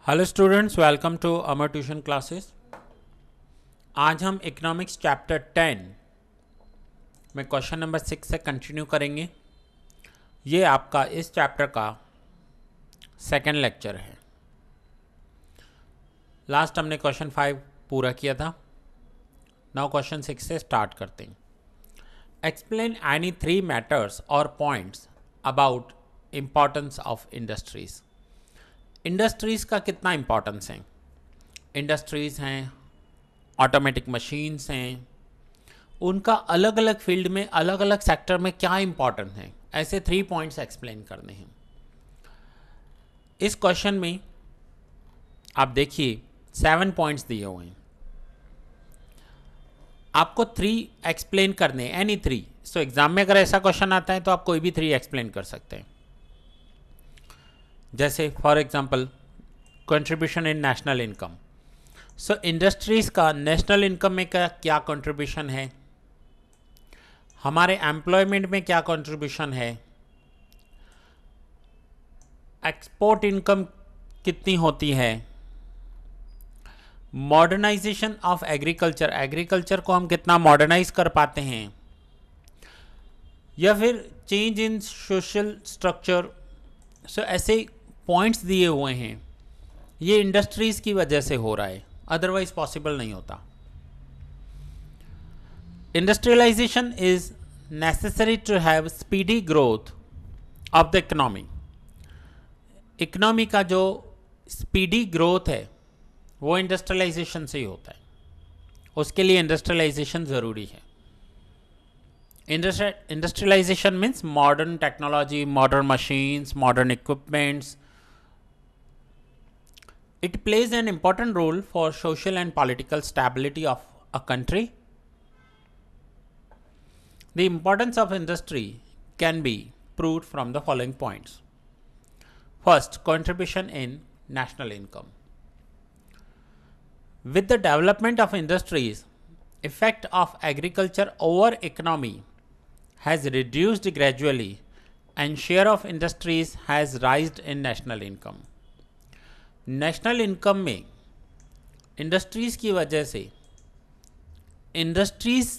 Hello students, welcome to Amar tuition classes. आज हम economics chapter 10 में क्वेश्चन नंबर 6 से कंटिन्यू करेंगे। ये आपका इस चैप्टर का सेकंड लेक्चर है। लास्ट हमने क्वेश्चन 5 पूरा किया था। नाउ क्वेश्चन 6 से स्टार्ट करते हैं। एक्सप्लेन एनी 3 मैटर्स और points about importance of industries. Industries का कितना इम्पोर्टेंस है? इंडस्ट्रीज़ हैं, ऑटोमेटिक मशीन्स हैं, उनका अलग अलग फील्ड में अलग अलग सेक्टर में क्या इम्पोर्टेंस है, ऐसे 3 पॉइंट्स एक्सप्लेन करने हैं। इस क्वेश्चन में आप देखिए 7 पॉइंट्स दिए हुए हैं, आपको 3 एक्सप्लेन करने, एनी 3। सो एग्जाम में अगर ऐसा क्वेश्चन आता है तो आप कोई भी 3 एक्सप्लेन कर सकते हैं। जैसे for example contribution in national income. So industries का नेशनल इनकम में क्या कंट्रीब्यूशन है, हमारे एम्प्लॉयमेंट में क्या कंट्रीब्यूशन है, एक्सपोर्ट इनकम कितनी होती है, मॉडर्नाइजेशन ऑफ एग्रीकल्चर, एग्रीकल्चर को हम कितना मॉडर्नाइज कर पाते हैं, या फिर चेंज इन सोशल स्ट्रक्चर। सो ऐसे पॉइंट्स दिए हुए हैं, ये इंडस्ट्रीज़ की वजह से हो रहा है, अदरवाइज पॉसिबल नहीं होता। Industrialisation is necessary to have speedy growth of the economy. Economy का जो स्पीडी ग्रोथ है वो इंडस्ट्रियलाइजेशन से ही होता है, उसके लिए इंडस्ट्रियलाइजेशन ज़रूरी है। Industrialisation means modern technology, modern machines, modern equipments. It plays an important role for social and political stability of a country. The importance of industry can be proved from the following points. First, contribution in national income. With the development of industries, effect of agriculture over economy has reduced gradually and share of industries has risen in national income. National income में industries की वजह से industries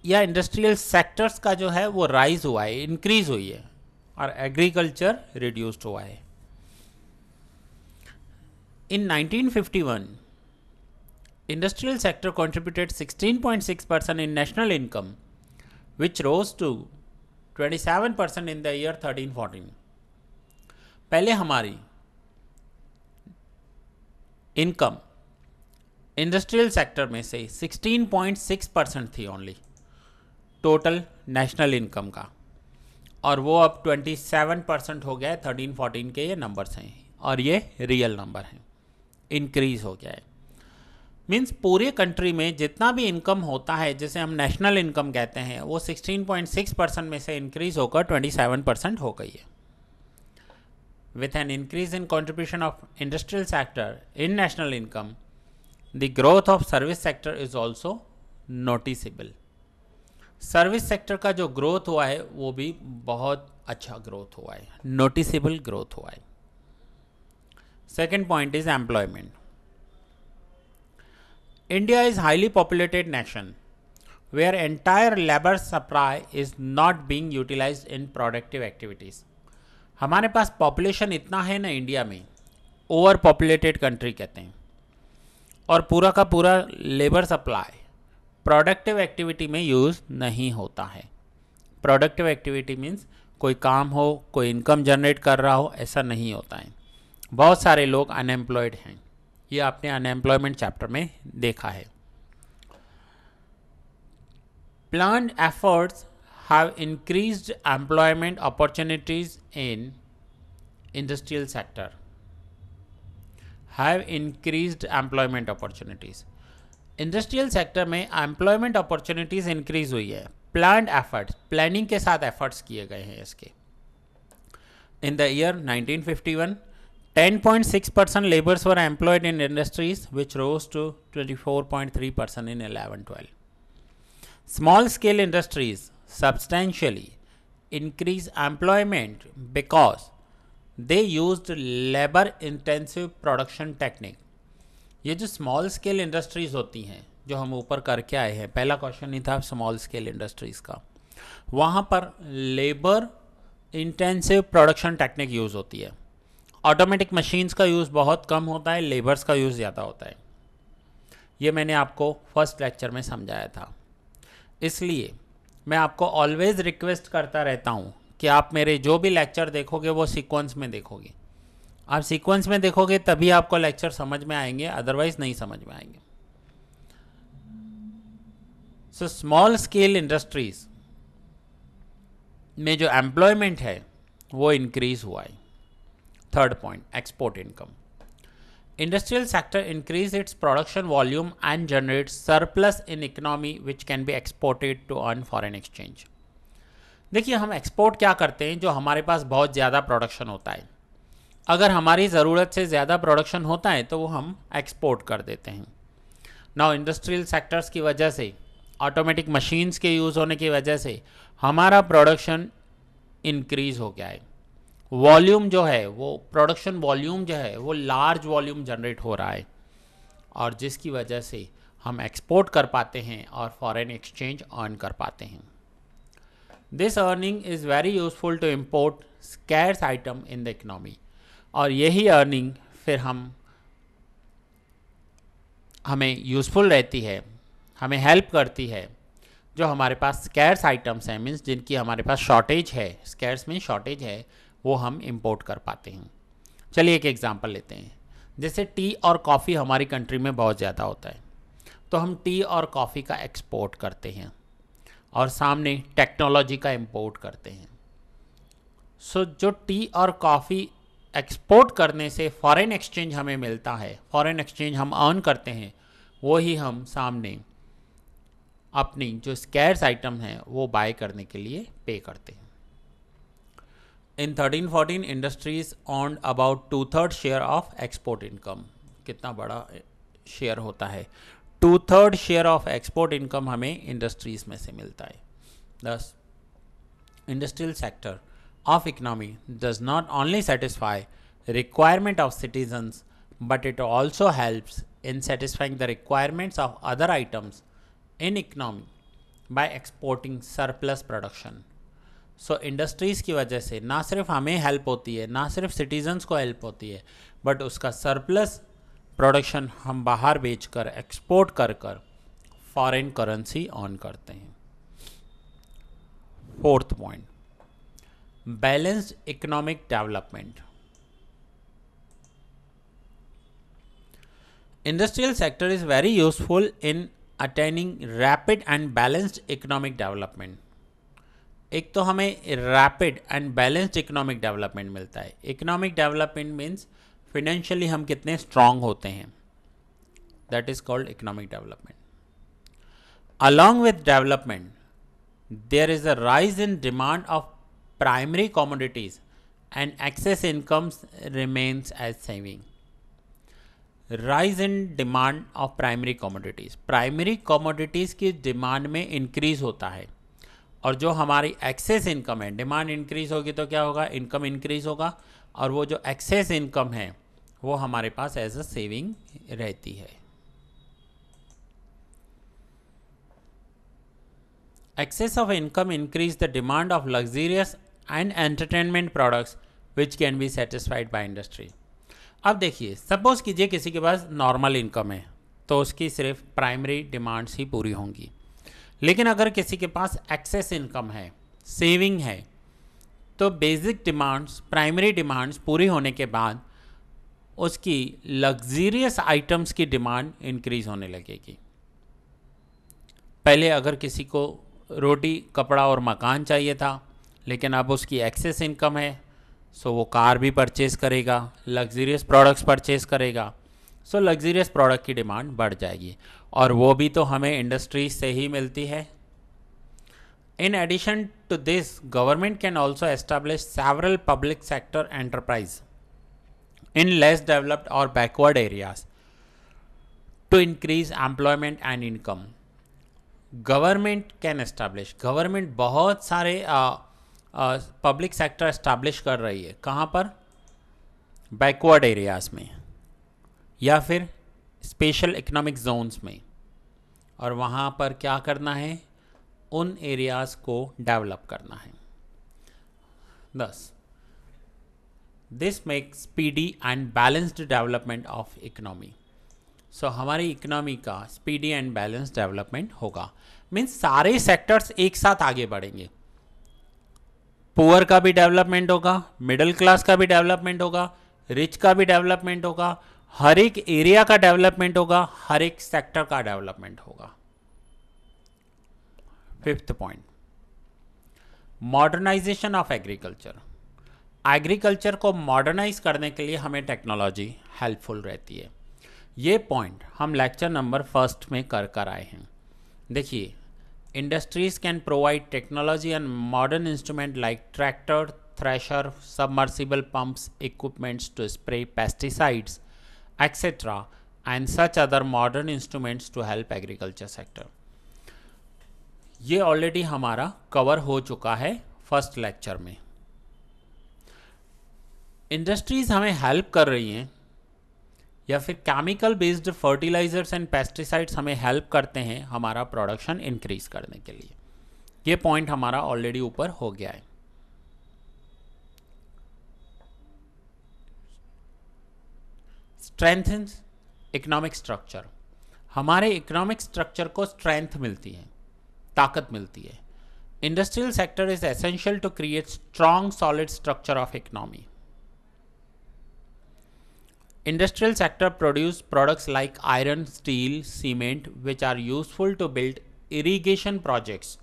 या industrial sectors का जो है वो rise हुआ है, इंक्रीज हुई है, और एग्रीकल्चर रिड्यूस्ड हुआ है। In 1951 industrial sector contributed 16.6% in national income which rose to 27% in the year 13-14। पहले हमारी इनकम इंडस्ट्रियल सेक्टर में से 16.6% थी ओनली टोटल नेशनल इनकम का, और वो अब 27% हो गया है। 13-14 के ये नंबर्स हैं और ये रियल नंबर हैं, इंक्रीज हो गया है। मीन्स पूरे कंट्री में जितना भी इनकम होता है, जिसे हम नेशनल इनकम कहते हैं, वो 16.6% में से इंक्रीज होकर 27% हो गई है। With an increase in contribution of industrial sector in national income, the growth of service sector is also noticeable. Service sector का जो ग्रोथ हुआ है वो भी बहुत अच्छा ग्रोथ हुआ है, नोटिसेबल ग्रोथ हुआ है। Second point is employment. India is highly populated nation where entire labour supply is not being utilised in productive activities. हमारे पास पॉपुलेशन इतना है ना इंडिया में, ओवर पॉपुलेटेड कंट्री कहते हैं, और पूरा का पूरा लेबर सप्लाई प्रोडक्टिव एक्टिविटी में यूज़ नहीं होता है। प्रोडक्टिव एक्टिविटी मीन्स कोई काम हो, कोई इनकम जनरेट कर रहा हो, ऐसा नहीं होता है। बहुत सारे लोग अनएम्प्लॉयड हैं, ये आपने अनएम्प्लॉयमेंट चैप्टर में देखा है। Planned efforts have increased employment opportunities in industrial sector. Have increased employment opportunities. Industrial sector में employment opportunities increase हुई है। Planned efforts, planning के साथ efforts किए गए हैं इसके। In the year 1951, 10.6% laborers were employed in industries which rose to 24.3% in 11-12. Small scale industries substantially increase employment because they used labour intensive production technique. ये जो स्मॉल स्केल इंडस्ट्रीज होती हैं जो हम ऊपर करके आए हैं, पहला क्वेश्चन ही था स्मॉल स्केल इंडस्ट्रीज का, वहाँ पर labour intensive production technique use होती है। ऑटोमेटिक मशीन्स का यूज़ बहुत कम होता है, लेबर्स का यूज़ ज़्यादा होता है। ये मैंने आपको फर्स्ट लेक्चर में समझाया था। इसलिए मैं आपको ऑलवेज़ रिक्वेस्ट करता रहता हूँ कि आप मेरे जो भी लेक्चर देखोगे वो सीक्वेंस में देखोगे। आप सीक्वेंस में देखोगे तभी आपको लेक्चर समझ में आएंगे, अदरवाइज नहीं समझ में आएंगे। सो स्मॉल स्केल इंडस्ट्रीज में जो एम्प्लॉयमेंट है वो इंक्रीज हुआ है। Third point, export income. Industrial sector increase its production volume and generate surplus in economy which can be exported to earn foreign exchange. देखिए, हम एक्सपोर्ट क्या करते हैं, जो हमारे पास बहुत ज़्यादा प्रोडक्शन होता है, अगर हमारी ज़रूरत से ज़्यादा प्रोडक्शन होता है तो वो हम एक्सपोर्ट कर देते हैं। नाउ इंडस्ट्रियल सेक्टर्स की वजह से, ऑटोमेटिक मशीन्स के यूज़ होने की वजह से हमारा प्रोडक्शन इंक्रीज़ हो गया है। वॉल्यूम जो है, वो प्रोडक्शन वॉल्यूम जो है वो लार्ज वॉल्यूम जनरेट हो रहा है, और जिसकी वजह से हम एक्सपोर्ट कर पाते हैं और फॉरेन एक्सचेंज अर्न कर पाते हैं। This earning is very useful to import scarce item in the economy. और यही अर्निंग फिर हमें यूज़फुल रहती है, हमें हेल्प करती है जो हमारे पास स्कैर्स आइटम्स हैं, मीन्स जिनकी हमारे पास शॉर्टेज है, स्कैर्स में शॉर्टेज है, वो हम इंपोर्ट कर पाते हैं। चलिए एक एग्जांपल लेते हैं। जैसे टी और कॉफ़ी हमारी कंट्री में बहुत ज़्यादा होता है, तो हम टी और कॉफ़ी का एक्सपोर्ट करते हैं और सामने टेक्नोलॉजी का इंपोर्ट करते हैं। सो जो टी और कॉफ़ी एक्सपोर्ट करने से फॉरेन एक्सचेंज हमें मिलता है, फॉरेन एक्सचेंज हम अर्न करते हैं, वो ही हम सामने अपनी जो स्कैर्स आइटम हैं वो बाय करने के लिए पे करते हैं। इन 13-14 industries on about 2/3 share of export income. कितना बड़ा शेयर होता है, 2/3 शेयर ऑफ एक्सपोर्ट इनकम हमें इंडस्ट्रीज में से मिलता है। दस, industrial sector of economy does not only satisfy requirement of citizens, but it also helps in satisfying the requirements of other items in economy by exporting surplus production. So industries की वजह से ना सिर्फ हमें हेल्प होती है, ना सिर्फ सिटीजन्स को हेल्प होती है, बट उसका सरप्लस प्रोडक्शन हम बाहर बेचकर, एक्सपोर्ट कर कर फॉरेन करेंसी अर्न करते हैं। Fourth point, balanced economic development. Industrial sector is very useful in attaining rapid and balanced economic development. एक तो हमें rapid and balanced economic development मिलता है। इकोनॉमिक डेवलपमेंट मीन्स फिनेंशियली हम कितने स्ट्रांग होते हैं, that is called economic development. Along with development there is a rise in demand of primary commodities and excess incomes remains as saving. Rise in demand of primary commodities. Primary commodities की demand में increase होता है, और जो हमारी access income है, demand increase होगी तो क्या होगा, इनकम इंक्रीज होगा, और वो जो एक्सेस इनकम है वो हमारे पास एज अ सेविंग रहती है। Excess of income increase the demand of luxurious and entertainment products which can be satisfied by industry. अब देखिए, सपोज कीजिए किसी के पास नॉर्मल इनकम है तो उसकी सिर्फ प्राइमरी डिमांड्स ही पूरी होंगी, लेकिन अगर किसी के पास एक्सेस इनकम है, सेविंग है, तो बेसिक डिमांड्स, प्राइमरी डिमांड्स पूरी होने के बाद उसकी लग्जरियस आइटम्स की डिमांड इंक्रीज होने लगेगी। पहले अगर किसी को रोटी, कपड़ा और मकान चाहिए था, लेकिन अब उसकी एक्सेस इनकम है, सो वो कार भी परचेज़ करेगा, लग्जरियस प्रोडक्ट्स परचेज़ करेगा, सो लग्जरियस प्रोडक्ट की डिमांड बढ़ जाएगी, और वो भी तो हमें इंडस्ट्रीज से ही मिलती है। In addition to this, government can also establish several public sector enterprise in less developed और backward areas to increase employment and income. Government can establish, government बहुत सारे पब्लिक सेक्टर एस्टैब्लिश कर रही है। कहाँ पर? बैकवर्ड एरियाज़ में या फिर स्पेशल इकोनॉमिक जोन्स में, और वहाँ पर क्या करना है, उन एरियाज़ को डेवलप करना है। 10. This makes speedy and balanced development of economy. So हमारी इकोनॉमी का स्पीडी एंड बैलेंस्ड डेवलपमेंट होगा, मीन्स सारे सेक्टर्स एक साथ आगे बढ़ेंगे। पुअर का भी डेवलपमेंट होगा, मिडिल क्लास का भी डेवलपमेंट होगा, रिच का भी डेवलपमेंट होगा, हर एक एरिया का डेवलपमेंट होगा, हर एक सेक्टर का डेवलपमेंट होगा। 5th point, modernisation of agriculture. Agriculture को मॉडर्नाइज करने के लिए हमें टेक्नोलॉजी हेल्पफुल रहती है। ये पॉइंट हम लेक्चर नंबर 1 में कर आए हैं। देखिए, industries can provide technology and modern instrument like tractor, thresher, submersible pumps, equipments to spray pesticides etcetera and such other modern instruments to help agriculture sector. ये ऑलरेडी हमारा कवर हो चुका है फर्स्ट लेक्चर में। इंडस्ट्रीज हमें help कर रही हैं, या फिर chemical based fertilisers and pesticides हमें हेल्प करते हैं हमारा प्रोडक्शन इंक्रीज करने के लिए। ये पॉइंट हमारा ऑलरेडी ऊपर हो गया है। Strengthens economic structure. हमारे इकोनॉमिक स्ट्रक्चर को स्ट्रेंथ मिलती है, ताकत मिलती है। Industrial sector is essential to create strong solid structure of economy. Industrial sector produce products like iron, steel, cement, which are useful to build irrigation projects,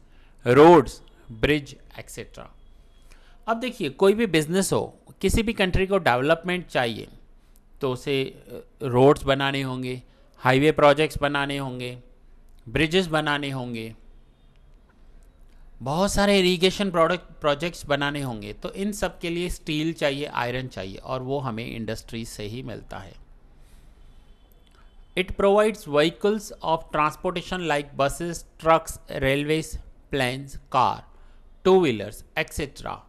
roads, bridge, etc. अब देखिए, कोई भी बिजनेस हो, किसी भी कंट्री को development चाहिए तो उसे रोड्स बनाने होंगे, हाईवे प्रोजेक्ट्स बनाने होंगे, ब्रिजेस बनाने होंगे, बहुत सारे इरिगेशन प्रोजेक्ट्स बनाने होंगे। तो इन सब के लिए स्टील चाहिए, आयरन चाहिए, और वो हमें इंडस्ट्रीज से ही मिलता है। It provides vehicles of transportation like buses, trucks, railways, planes, car, two wheelers etcetera.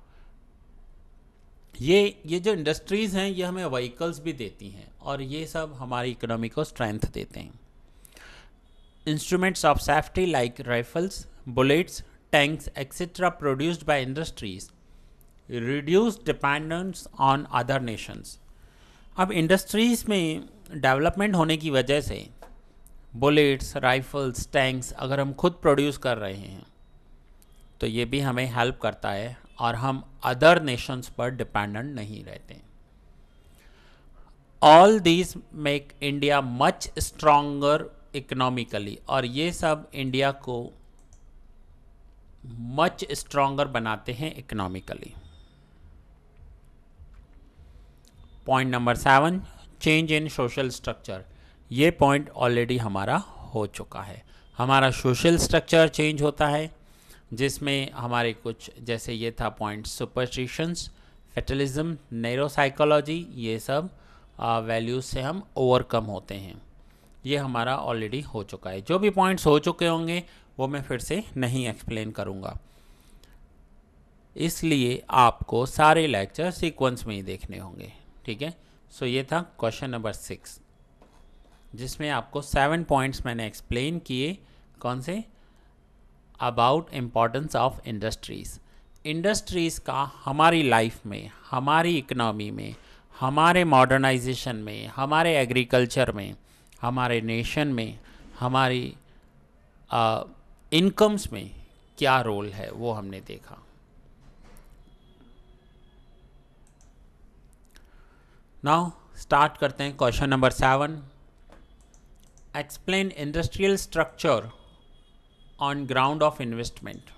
ये जो इंडस्ट्रीज हैं, ये हमें व्हीकल्स भी देती हैं, और ये सब हमारी इकोनॉमी को स्ट्रेंथ देते हैं। Instruments of safety like rifles, bullets, tanks etc. produced by industries reduce dependence on other nations। अब इंडस्ट्रीज में डेवलपमेंट होने की वजह से बुलेट्स, राइफल्स, टैंक्स अगर हम खुद प्रोड्यूस कर रहे हैं तो ये भी हमें हेल्प करता है, और हम अदर नेशंस पर डिपेंडेंट नहीं रहते। All these make India much stronger economically, और ये सब इंडिया को मच स्ट्रॉन्गर बनाते हैं economically. Point number 7, change in social structure. ये पॉइंट ऑलरेडी हमारा हो चुका है। हमारा सोशल स्ट्रक्चर चेंज होता है, जिसमें हमारे कुछ, जैसे ये था point, superstitions, fatalism, narrow psychology, ये सब वैल्यूज से हम ओवरकम होते हैं। ये हमारा ऑलरेडी हो चुका है। जो भी पॉइंट्स हो चुके होंगे वो मैं फिर से नहीं एक्सप्लेन करूँगा, इसलिए आपको सारे लेक्चर सीक्वेंस में ही देखने होंगे। ठीक है। सो ये था क्वेश्चन नंबर 6, जिसमें आपको 7 पॉइंट्स मैंने एक्सप्लेन किए। कौन से? About importance of industries. Industries का हमारी लाइफ में, हमारी इकोनॉमी में, हमारे मॉडर्नाइजेशन में, हमारे एग्रीकल्चर में, हमारे नेशन में, हमारी इनकम्स में क्या रोल है, वो हमने देखा। नाउ स्टार्ट करते हैं question number 7। Explain industrial structure on ground of investment.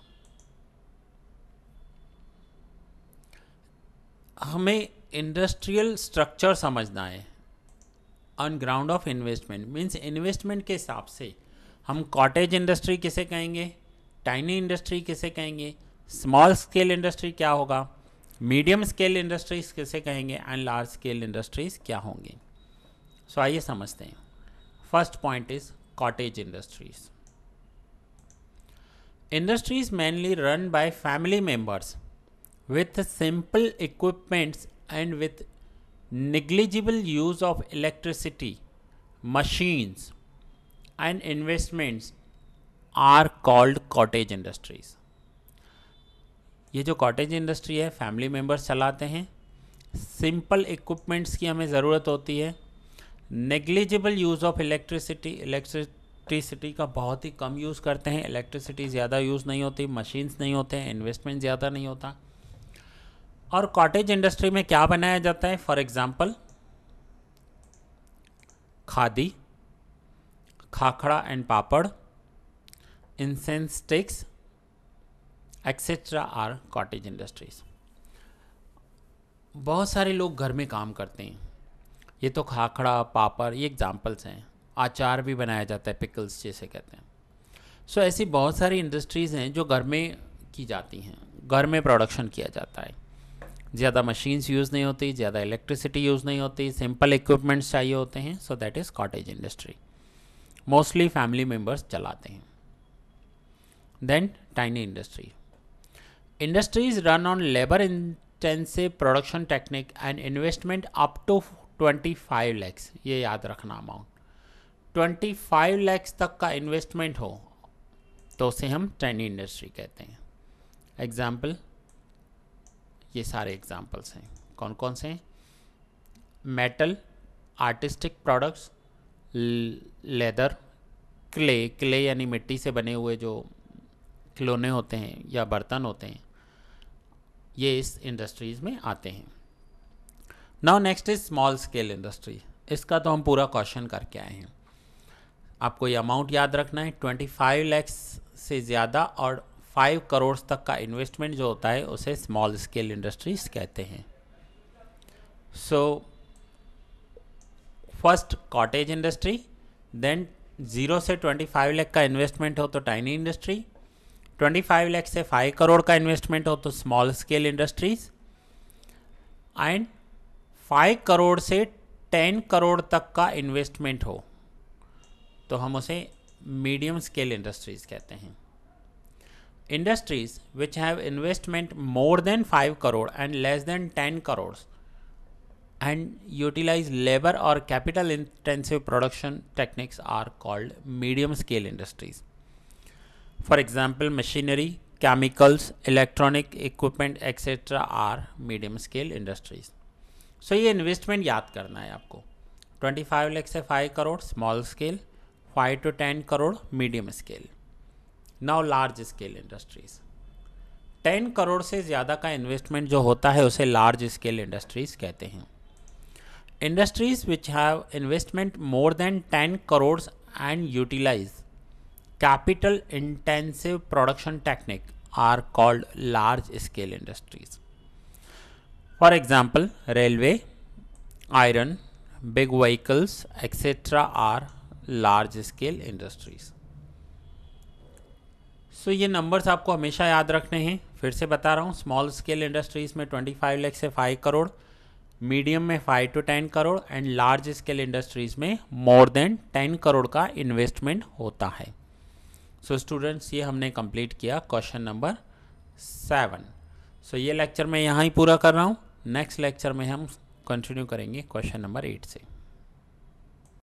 हमें इंडस्ट्रियल स्ट्रक्चर समझना है on ground of investment. Means investment के हिसाब से हम कॉटेज इंडस्ट्री किसे कहेंगे, टाइनी इंडस्ट्री किसे कहेंगे, स्मॉल स्केल इंडस्ट्री क्या होगा, मीडियम स्केल इंडस्ट्रीज किसे कहेंगे, एंड लार्ज स्केल इंडस्ट्रीज क्या होंगी। सो आइए समझते हैं। First point is cottage industries. Industries mainly run by family members with simple equipments and with negligible use of electricity, machines and investments are called cottage industries. ये जो cottage industry है family members चलाते हैं, simple equipments की हमें ज़रूरत होती है, नेग्लिजिबल यूज़ ऑफ इलेक्ट्रिसिटी का बहुत ही कम यूज़ करते हैं, इलेक्ट्रिसिटी ज़्यादा यूज़ नहीं होती, मशीन्स नहीं होते हैं, इन्वेस्टमेंट ज़्यादा नहीं होता। और कॉटेज इंडस्ट्री में क्या बनाया जाता है? For example khadi, khakhra and papad, incense sticks etcetera are cottage industries. बहुत सारे लोग घर में काम करते हैं। ये तो खाखड़ा पापड़ ये एग्जांपल्स हैं। अचार भी बनाया जाता है, पिकल्स जैसे कहते हैं। सो ऐसी बहुत सारी इंडस्ट्रीज़ हैं जो घर में की जाती हैं, घर में प्रोडक्शन किया जाता है। ज़्यादा मशीन्स यूज़ नहीं होती, ज़्यादा इलेक्ट्रिसिटी यूज़ नहीं होती, सिंपल इक्विपमेंट्स चाहिए होते हैं। So that is cottage industry, mostly family members चलाते हैं। Then tiny industry, industries run on labor intensive production technique and investment up to 25 lakhs। ये याद रखना अमाउंट, 25 lakhs तक का इन्वेस्टमेंट हो तो उसे हम टाइनी इंडस्ट्री कहते हैं। एग्जाम्पल, ये सारे एग्जाम्पल्स हैं। कौन कौन से हैं? Metal, artistic products, leather, clay यानी मिट्टी से बने हुए जो खिलौने होते हैं या बर्तन होते हैं, ये इस इंडस्ट्रीज़ में आते हैं। Now next is small scale industry. इसका तो हम पूरा क्वेश्चन करके आए हैं। आपको ये अमाउंट याद रखना है, 25 lakhs से ज़्यादा और 5 करोड़ तक का इन्वेस्टमेंट जो होता है उसे स्मॉल स्केल इंडस्ट्रीज कहते हैं। So first cottage industry, then 0 से 25 लाख का इन्वेस्टमेंट हो तो टाइनी इंडस्ट्री, 25 लाख से 5 करोड़ का इन्वेस्टमेंट हो तो small scale industries, and 5 crore से 10 करोड़ तक का इन्वेस्टमेंट हो तो हम उसे मीडियम स्केल इंडस्ट्रीज कहते हैं। Industries which have investment more than 5 crore and less than 10 crore and utilise labour और capital intensive production techniques are called medium scale industries. For example machinery, chemicals, electronic equipment etcetera are medium scale industries. So ये investment याद करना है आपको। 25 लाख से 5 crore small scale, 5 to 10 crore medium scale. Now large scale industries, 10 crore से ज़्यादा का investment जो होता है उसे लार्ज स्केल इंडस्ट्रीज कहते हैं। Industries which have investment more than 10 crore and utilise capital intensive production technique are called large scale industries. For example, railway, iron, big vehicles etc. are large scale industries. So ये numbers आपको हमेशा याद रखने हैं। फिर से बता रहा हूँ, स्मॉल स्केल इंडस्ट्रीज में 25 लाख से 5 करोड़, मीडियम में 5 to 10 crore and large scale industries में मोर देन 10 करोड़ का इन्वेस्टमेंट होता है। सो स्टूडेंट्स, ये हमने कंप्लीट किया क्वेश्चन नंबर 7। सो ये लेक्चर मैं यहाँ ही पूरा कर रहा हूँ। नेक्स्ट लेक्चर में हम कंटिन्यू करेंगे क्वेश्चन नंबर 8 से।